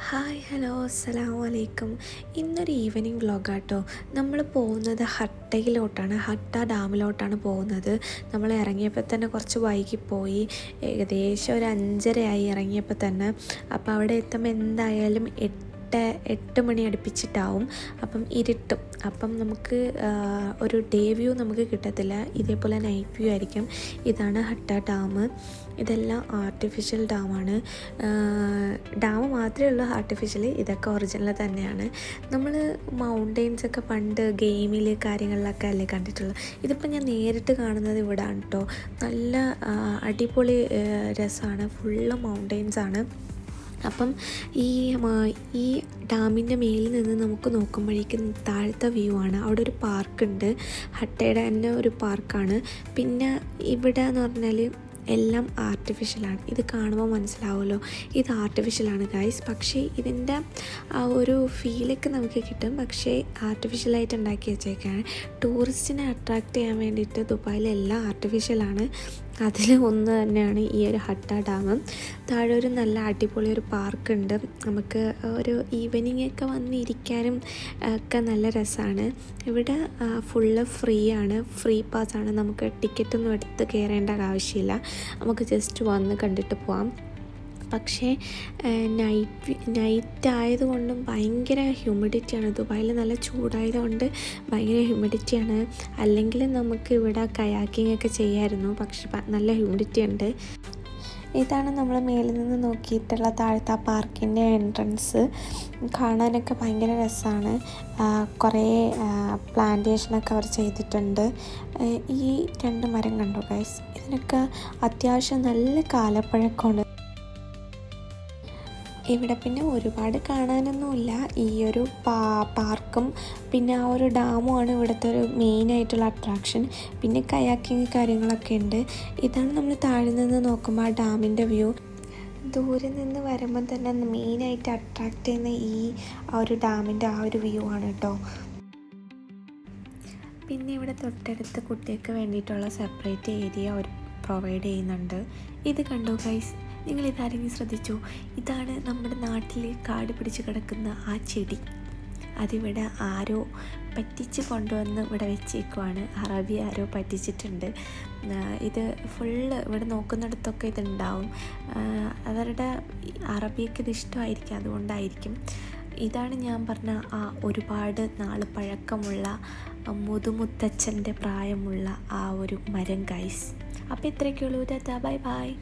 Hi hello അസ്സലാമു അലൈക്കും. ഇന്നൊരു ഈവനിങ് വ്ളോഗാട്ടോ. നമ്മൾ പോകുന്നത് ഹട്ടയിലോട്ടാണ്, ഹട്ട ഡാമിലോട്ടാണ് പോകുന്നത്. നമ്മൾ ഇറങ്ങിയപ്പോൾ തന്നെ കുറച്ച് വൈകിപ്പോയി, ഏകദേശം ഒരു 5:30 ഇറങ്ങിയപ്പോൾ തന്നെ. അപ്പോൾ അവിടെ എത്തുമ്പോൾ എന്തായാലും 8 മണി അടുപ്പിച്ചിട്ടാവും. അപ്പം ഇരുട്ടും. അപ്പം നമുക്ക് ഒരു ഡേ വ്യൂ നമുക്ക് കിട്ടത്തില്ല, ഇതേപോലെ നൈറ്റ് വ്യൂ ആയിരിക്കും. ഇതാണ് ഹട്ട ഡാം. ഇതെല്ലാം ആർട്ടിഫിഷ്യൽ ഡാമാണ്. ഡാം മാത്രമേ ഉള്ളൂ ആർട്ടിഫിഷ്യൽ, ഇതൊക്കെ ഒറിജിനൽ തന്നെയാണ്. നമ്മൾ മൗണ്ടെയ്ൻസൊക്കെ പണ്ട് ഗെയിമിൽ കാര്യങ്ങളിലൊക്കെ അല്ലേ കണ്ടിട്ടുള്ളത്. ഇതിപ്പോൾ ഞാൻ നേരിട്ട് കാണുന്നത് ഇവിടെയാണ് കേട്ടോ. നല്ല അടിപൊളി രസമാണ്, ഫുള്ള് മൗണ്ടെയ്ൻസാണ്. അപ്പം ഈ ഡാമിൻ്റെ മേലിൽ നിന്ന് നമുക്ക് നോക്കുമ്പോഴേക്കും താഴത്തെ വ്യൂ ആണ്. അവിടെ ഒരു പാർക്കുണ്ട്, ഹട്ടയുടെ തന്നെ ഒരു പാർക്കാണ്. പിന്നെ ഇവിടെ എന്ന് പറഞ്ഞാൽ എല്ലാം ആർട്ടിഫിഷ്യലാണ്. ഇത് കാണുമ്പോൾ മനസ്സിലാവുമല്ലോ, ഇത് ആർട്ടിഫിഷ്യലാണ് ഗൈസ്. പക്ഷേ ഇതിൻ്റെ ആ ഒരു ഫീലൊക്കെ നമുക്ക് കിട്ടും, പക്ഷേ ആർട്ടിഫിഷ്യലായിട്ട് ഉണ്ടാക്കി വെച്ചേക്കാണ്. ടൂറിസ്റ്റിനെ അട്രാക്റ്റ് ചെയ്യാൻ വേണ്ടിയിട്ട് ദുബായിലെല്ലാം ആർട്ടിഫിഷ്യലാണ്. അതിൽ ഒന്ന് തന്നെയാണ് ഈ ഒരു ഹട്ട ഡാം. താഴെ ഒരു നല്ല അടിപൊളി ഒരു പാർക്കുണ്ട്. നമുക്ക് ഒരു ഈവനിങ് ഒക്കെ വന്നിരിക്കാനും ഒക്കെ നല്ല രസമാണ്. ഇവിടെ ഫുള്ള് ഫ്രീ ആണ്, ഫ്രീ പാസ്സാണ്. നമുക്ക് ടിക്കറ്റൊന്നും എടുത്ത് കയറേണ്ട ആവശ്യമില്ല, നമുക്ക് ജസ്റ്റ് വന്ന് കണ്ടിട്ട് പോവാം. പക്ഷേ നൈറ്റ് ആയതുകൊണ്ടും ഭയങ്കര ഹ്യൂമിഡിറ്റിയാണ്. ദുബായിൽ നല്ല ചൂടായതുകൊണ്ട് ഭയങ്കര ഹ്യൂമിഡിറ്റിയാണ്. അല്ലെങ്കിൽ നമുക്ക് ഇവിടെ കയാക്കിംഗ് ഒക്കെ ചെയ്യാമായിരുന്നു, പക്ഷെ നല്ല ഹ്യൂമിഡിറ്റി ഉണ്ട്. ഇതാണ് നമ്മൾ മേലിൽ നിന്ന് നോക്കിയിട്ടുള്ള താഴത്തെ പാർക്കിൻ്റെ എൻട്രൻസ്. കാണാനൊക്കെ ഭയങ്കര രസമാണ്. കുറേ പ്ലാന്റേഷനൊക്കെ അവർ ചെയ്തിട്ടുണ്ട്. ഈ 2 മരം കണ്ടു ഗൈസ്, ഇതിനൊക്കെ അത്യാവശ്യം നല്ല കാലപ്പഴക്കമുണ്ട്. ഇവിടെ പിന്നെ ഒരുപാട് കാണാനൊന്നുമില്ല. ഈ ഒരു പാർക്കും പിന്നെ ആ ഒരു ഡാമുമാണ് ഇവിടുത്തെ ഒരു മെയിനായിട്ടുള്ള അട്രാക്ഷൻ. പിന്നെ കയാക്കിങ് കാര്യങ്ങളൊക്കെ ഉണ്ട്. ഇതാണ് നമ്മൾ താഴെ നിന്ന് നോക്കുമ്പോൾ ആ ഡാമിൻ്റെ വ്യൂ. ദൂരെ നിന്ന് വരുമ്പോൾ തന്നെ മെയിനായിട്ട് അട്രാക്റ്റ് ചെയ്യുന്ന ആ ഒരു ഡാമിൻ്റെ ആ ഒരു വ്യൂ ആണ് കേട്ടോ. പിന്നെ ഇവിടെ തൊട്ടടുത്ത് കുട്ടികൾക്ക് വേണ്ടിയിട്ടുള്ള സെപ്പറേറ്റ് ഏരിയ ഒരു പ്രൊവൈഡ് ചെയ്യുന്നുണ്ട്. ഇത് കണ്ടോ ഗൈസ്, നിങ്ങളിതാരെങ്കിലും ശ്രദ്ധിച്ചോ? ഇതാണ് നമ്മുടെ നാട്ടിൽ കാട് പിടിച്ച് കിടക്കുന്ന ആ ചെടി. അതിവിടെ ആരോ പറ്റിച്ച് കൊണ്ടുവന്ന് ഇവിടെ വെച്ചേക്കുവാണ്. അറബി ആരോ പറ്റിച്ചിട്ടുണ്ട്. ഇത് ഫുള്ള് ഇവിടെ നോക്കുന്നിടത്തൊക്കെ ഇതുണ്ടാവും. അവരുടെ അറബിയൊക്കെ ഇത് ഇഷ്ടമായിരിക്കും, അതുകൊണ്ടായിരിക്കും. ഇതാണ് ഞാൻ പറഞ്ഞ ആ ഒരുപാട് നാൾ പഴക്കമുള്ള മുതുമുത്തച്ഛൻ്റെ പ്രായമുള്ള ആ ഒരു മരം ഗൈസ്. അപ്പോൾ ഇത്രയൊക്കെയുള്ളൂ. Tata, bye bye.